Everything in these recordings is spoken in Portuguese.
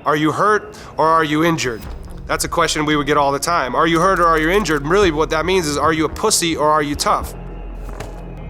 Are you hurt or are you injured? That's a question we would get all the time. Are you hurt or are you injured? And really what that means is, are you a pussy or are you tough?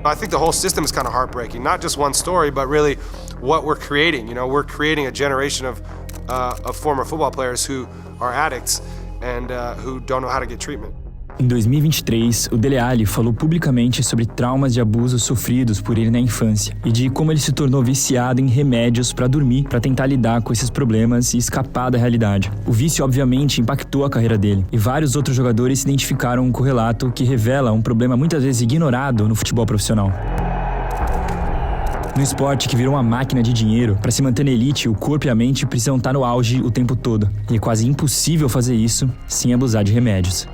I think the whole system is kind of heartbreaking. Not just one story, but really what we're creating. You know, we're creating a generation of former football players who are addicts and who don't know how to get treatment. Em 2023, o Dele Alli falou publicamente sobre traumas de abusos sofridos por ele na infância e de como ele se tornou viciado em remédios para dormir, para tentar lidar com esses problemas e escapar da realidade. O vício, obviamente, impactou a carreira dele e vários outros jogadores se identificaram com o relato que revela um problema muitas vezes ignorado no futebol profissional. No esporte que virou uma máquina de dinheiro, para se manter na elite, o corpo e a mente precisam estar no auge o tempo todo. E é quase impossível fazer isso sem abusar de remédios.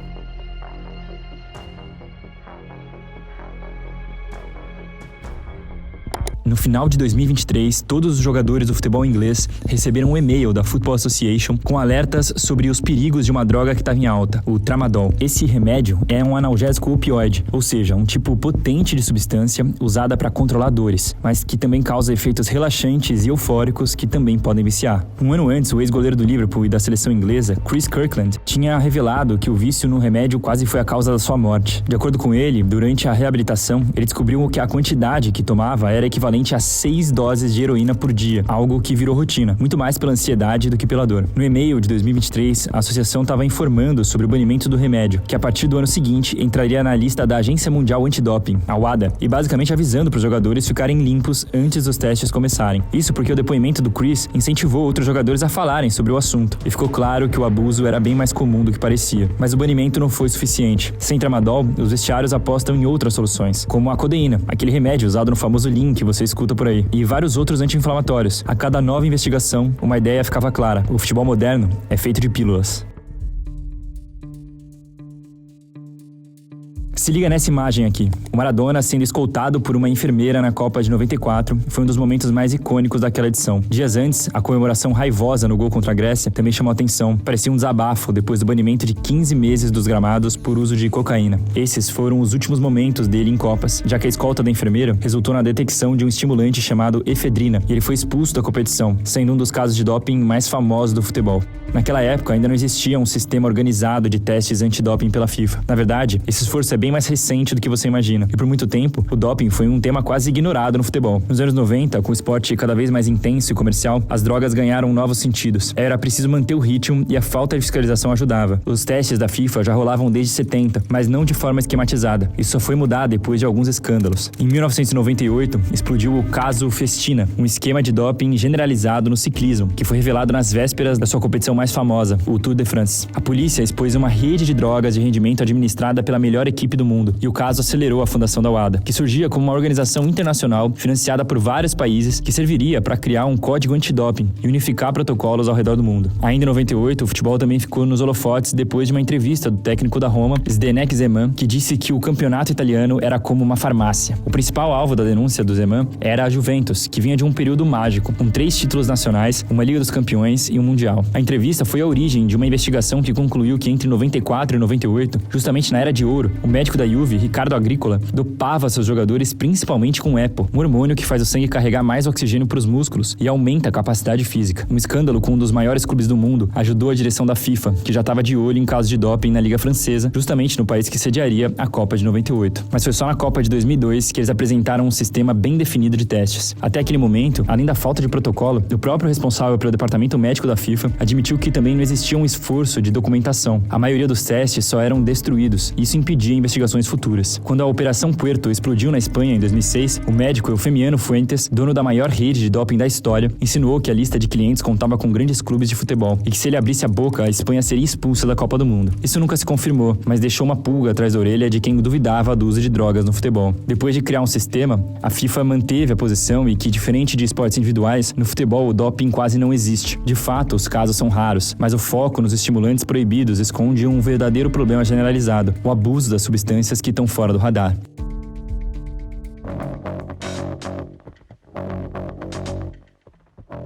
No final de 2023, todos os jogadores do futebol inglês receberam um e-mail da Football Association com alertas sobre os perigos de uma droga que estava em alta, o Tramadol. Esse remédio é um analgésico opioide, ou seja, um tipo potente de substância usada para controlar dores, mas que também causa efeitos relaxantes e eufóricos que também podem viciar. Um ano antes, o ex-goleiro do Liverpool e da seleção inglesa, Chris Kirkland, tinha revelado que o vício no remédio quase foi a causa da sua morte. De acordo com ele, durante a reabilitação, ele descobriu que a quantidade que tomava era equivalente a 6 doses de heroína por dia, algo que virou rotina, muito mais pela ansiedade do que pela dor. No e-mail de 2023, a associação estava informando sobre o banimento do remédio, que a partir do ano seguinte entraria na lista da Agência Mundial Antidoping, a WADA, e basicamente avisando para os jogadores ficarem limpos antes dos testes começarem. Isso porque o depoimento do Chris incentivou outros jogadores a falarem sobre o assunto, e ficou claro que o abuso era bem mais comum do que parecia. Mas o banimento não foi suficiente. Sem Tramadol, os vestiários apostam em outras soluções, como a codeína, aquele remédio usado no famoso Lean que você escuta por aí, e vários outros anti-inflamatórios. A cada nova investigação, uma ideia ficava clara: o futebol moderno é feito de pílulas. Se liga nessa imagem aqui. O Maradona sendo escoltado por uma enfermeira na Copa de 94 foi um dos momentos mais icônicos daquela edição. Dias antes, a comemoração raivosa no gol contra a Grécia também chamou atenção. Parecia um desabafo depois do banimento de 15 meses dos gramados por uso de cocaína. Esses foram os últimos momentos dele em Copas, já que a escolta da enfermeira resultou na detecção de um estimulante chamado efedrina, e ele foi expulso da competição, sendo um dos casos de doping mais famosos do futebol. Naquela época, ainda não existia um sistema organizado de testes antidoping pela FIFA. Na verdade, esse esforço é bem mais recente do que você imagina. E por muito tempo, o doping foi um tema quase ignorado no futebol. Nos anos 90, com o esporte cada vez mais intenso e comercial, as drogas ganharam novos sentidos. Era preciso manter o ritmo e a falta de fiscalização ajudava. Os testes da FIFA já rolavam desde 70, mas não de forma esquematizada. Isso só foi mudar depois de alguns escândalos. Em 1998, explodiu o caso Festina, um esquema de doping generalizado no ciclismo, que foi revelado nas vésperas da sua competição mais famosa, o Tour de France. A polícia expôs uma rede de drogas de rendimento administrada pela melhor equipe do mundo, e o caso acelerou a fundação da WADA, que surgia como uma organização internacional financiada por vários países que serviria para criar um código antidoping e unificar protocolos ao redor do mundo. Ainda em 98, o futebol também ficou nos holofotes depois de uma entrevista do técnico da Roma, Zdeněk Zeman, que disse que o campeonato italiano era como uma farmácia. O principal alvo da denúncia do Zeman era a Juventus, que vinha de um período mágico, com 3 títulos nacionais, uma Liga dos Campeões e um Mundial. A entrevista foi a origem de uma investigação que concluiu que entre 94 e 98, justamente na Era de Ouro, o médico da Juve, Ricardo Agricola, dopava seus jogadores principalmente com EPO, um hormônio que faz o sangue carregar mais oxigênio para os músculos e aumenta a capacidade física. Um escândalo com um dos maiores clubes do mundo ajudou a direção da FIFA, que já estava de olho em casos de doping na Liga Francesa, justamente no país que sediaria a Copa de 98. Mas foi só na Copa de 2002 que eles apresentaram um sistema bem definido de testes. Até aquele momento, além da falta de protocolo, o próprio responsável pelo departamento médico da FIFA admitiu que também não existia um esforço de documentação. A maioria dos testes só eram destruídos, e isso impedia investigações futuras. Quando a Operação Puerto explodiu na Espanha em 2006, o médico Eufemiano Fuentes, dono da maior rede de doping da história, insinuou que a lista de clientes contava com grandes clubes de futebol e que se ele abrisse a boca, a Espanha seria expulsa da Copa do Mundo. Isso nunca se confirmou, mas deixou uma pulga atrás da orelha de quem duvidava do uso de drogas no futebol. Depois de criar um sistema, a FIFA manteve a posição e que, diferente de esportes individuais, no futebol o doping quase não existe. De fato, os casos são raros, mas o foco nos estimulantes proibidos esconde um verdadeiro problema generalizado: o abuso das substâncias que estão fora do radar.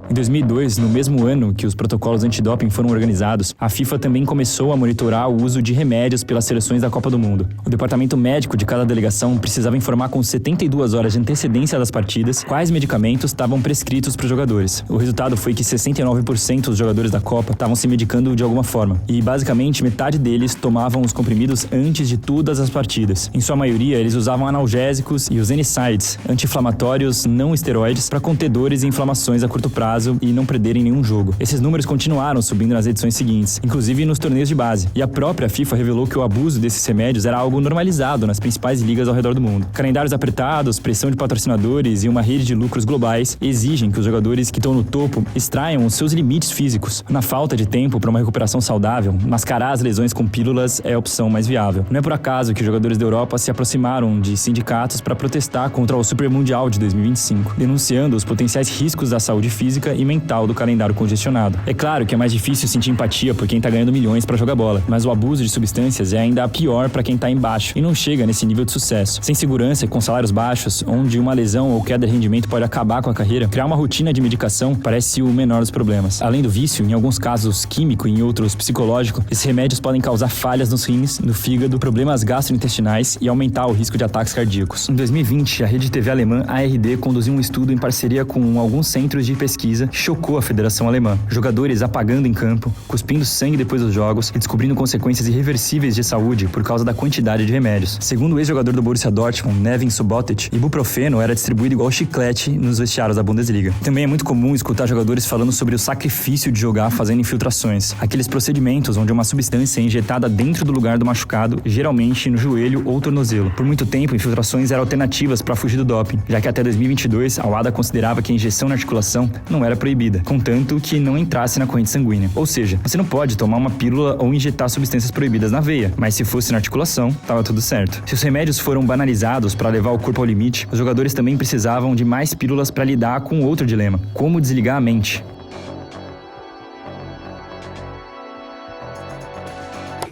Em 2002, no mesmo ano que os protocolos antidoping foram organizados, a FIFA também começou a monitorar o uso de remédios pelas seleções da Copa do Mundo. O departamento médico de cada delegação precisava informar com 72 horas de antecedência das partidas quais medicamentos estavam prescritos para os jogadores. O resultado foi que 69% dos jogadores da Copa estavam se medicando de alguma forma, e basicamente metade deles tomavam os comprimidos antes de todas as partidas. Em sua maioria, eles usavam analgésicos e os NSAIDs, anti-inflamatórios não esteroides, para conter dores e inflamações a curto prazo e não perderem nenhum jogo. Esses números continuaram subindo nas edições seguintes, inclusive nos torneios de base, e a própria FIFA revelou que o abuso desses remédios era algo normalizado nas principais ligas ao redor do mundo. Calendários apertados, pressão de patrocinadores e uma rede de lucros globais exigem que os jogadores que estão no topo extraiam os seus limites físicos. Na falta de tempo para uma recuperação saudável, mascarar as lesões com pílulas é a opção mais viável. Não é por acaso que os jogadores da Europa se aproximaram de sindicatos para protestar contra o Super Mundial de 2025, denunciando os potenciais riscos da saúde física e mental do calendário congestionado. É claro que é mais difícil sentir empatia por quem tá ganhando milhões para jogar bola, mas o abuso de substâncias é ainda pior para quem tá embaixo e não chega nesse nível de sucesso. Sem segurança e com salários baixos, onde uma lesão ou queda de rendimento pode acabar com a carreira, criar uma rotina de medicação parece o menor dos problemas. Além do vício, em alguns casos químico e em outros psicológico, esses remédios podem causar falhas nos rins, no fígado, problemas gastrointestinais e aumentar o risco de ataques cardíacos. Em 2020, a rede TV alemã ARD conduziu um estudo em parceria com alguns centros de pesquisa que chocou a Federação Alemã. Jogadores apagando em campo, cuspindo sangue depois dos jogos e descobrindo consequências irreversíveis de saúde por causa da quantidade de remédios. Segundo o ex-jogador do Borussia Dortmund, Nevin Subotic, ibuprofeno era distribuído igual chiclete nos vestiários da Bundesliga. Também é muito comum escutar jogadores falando sobre o sacrifício de jogar fazendo infiltrações, aqueles procedimentos onde uma substância é injetada dentro do lugar do machucado, geralmente no joelho ou tornozelo. Por muito tempo, infiltrações eram alternativas para fugir do doping, já que até 2022 a WADA considerava que a injeção na articulação não era proibida, contanto que não entrasse na corrente sanguínea. Ou seja, você não pode tomar uma pílula ou injetar substâncias proibidas na veia, mas se fosse na articulação, estava tudo certo. Se os remédios foram banalizados para levar o corpo ao limite, os jogadores também precisavam de mais pílulas para lidar com outro dilema: como desligar a mente.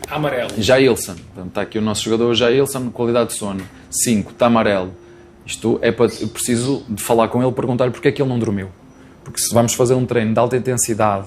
Amarelo. Jailson. Portanto, está aqui o nosso jogador Jailson, qualidade de sono. 5, está amarelo. Isto é para... Eu preciso de falar com ele, perguntar porque é que ele não dormiu. Porque se vamos fazer um treino de alta intensidade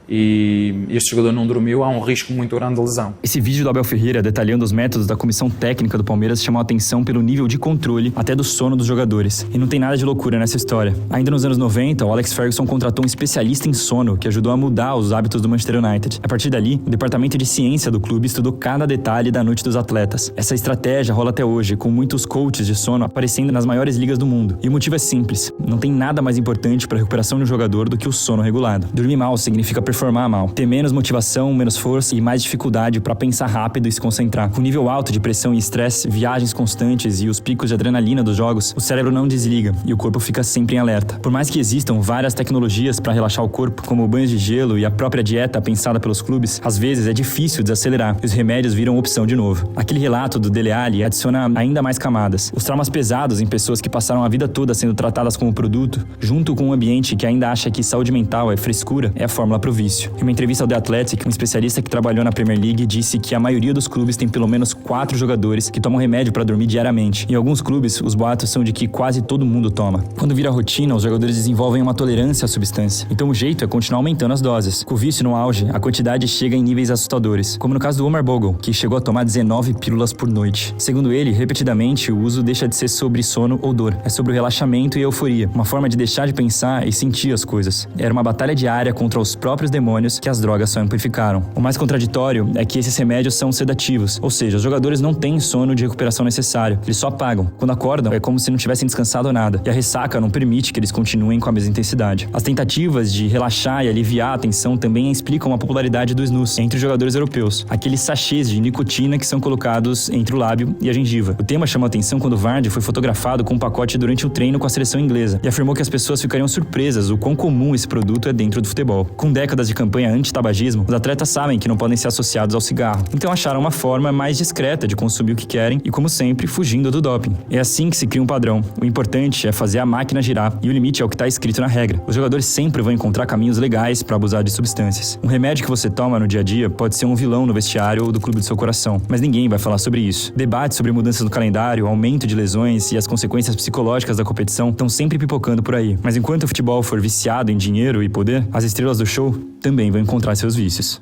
e este jogador não dormiu, há um risco muito grande de lesão. Esse vídeo do Abel Ferreira detalhando os métodos da comissão técnica do Palmeiras chamou a atenção pelo nível de controle até do sono dos jogadores. E não tem nada de loucura nessa história. Ainda nos anos 90, o Alex Ferguson contratou um especialista em sono que ajudou a mudar os hábitos do Manchester United. A partir dali, o departamento de ciência do clube estudou cada detalhe da noite dos atletas. Essa estratégia rola até hoje, com muitos coaches de sono aparecendo nas maiores ligas do mundo. E o motivo é simples: não tem nada mais importante para a recuperação de um jogador do que o sono regulado. Dormir mal significa performar mal, ter menos motivação, menos força e mais dificuldade para pensar rápido e se concentrar. Com nível alto de pressão e estresse, viagens constantes e os picos de adrenalina dos jogos, o cérebro não desliga e o corpo fica sempre em alerta. Por mais que existam várias tecnologias para relaxar o corpo, como banhos de gelo e a própria dieta pensada pelos clubes, às vezes é difícil desacelerar e os remédios viram opção de novo. Aquele relato do Dele Alli adiciona ainda mais camadas. Os traumas pesados em pessoas que passaram a vida toda sendo tratadas como produto, junto com um ambiente que ainda acha que saúde mental é frescura, é a fórmula pro vício. Em uma entrevista ao The Athletic, um especialista que trabalhou na Premier League disse que a maioria dos clubes tem pelo menos 4 jogadores que tomam remédio para dormir diariamente. Em alguns clubes, os boatos são de que quase todo mundo toma. Quando vira rotina, os jogadores desenvolvem uma tolerância à substância. Então o jeito é continuar aumentando as doses. Com o vício no auge, a quantidade chega em níveis assustadores, como no caso do Omar Bogle, que chegou a tomar 19 pílulas por noite. Segundo ele, repetidamente, o uso deixa de ser sobre sono ou dor. É sobre o relaxamento e euforia, uma forma de deixar de pensar e sentir as coisas. Era uma batalha diária contra os próprios demônios que as drogas só amplificaram. O mais contraditório é que esses remédios são sedativos, ou seja, os jogadores não têm sono de recuperação necessário, eles só apagam. Quando acordam, é como se não tivessem descansado nada, e a ressaca não permite que eles continuem com a mesma intensidade. As tentativas de relaxar e aliviar a tensão também explicam a popularidade do snus entre os jogadores europeus, aqueles sachês de nicotina que são colocados entre o lábio e a gengiva. O tema chamou a atenção quando Vardy foi fotografado com um pacote durante o treino com a seleção inglesa, e afirmou que as pessoas ficariam surpresas o quão comum esse produto é dentro do futebol. Com décadas décadas de campanha anti-tabagismo, os atletas sabem que não podem ser associados ao cigarro. Então acharam uma forma mais discreta de consumir o que querem e, como sempre, fugindo do doping. É assim que se cria um padrão. O importante é fazer a máquina girar e o limite é o que está escrito na regra. Os jogadores sempre vão encontrar caminhos legais para abusar de substâncias. Um remédio que você toma no dia a dia pode ser um vilão no vestiário ou do clube do seu coração, mas ninguém vai falar sobre isso. Debates sobre mudanças no calendário, aumento de lesões e as consequências psicológicas da competição estão sempre pipocando por aí. Mas enquanto o futebol for viciado em dinheiro e poder, as estrelas do show também vão encontrar seus vícios.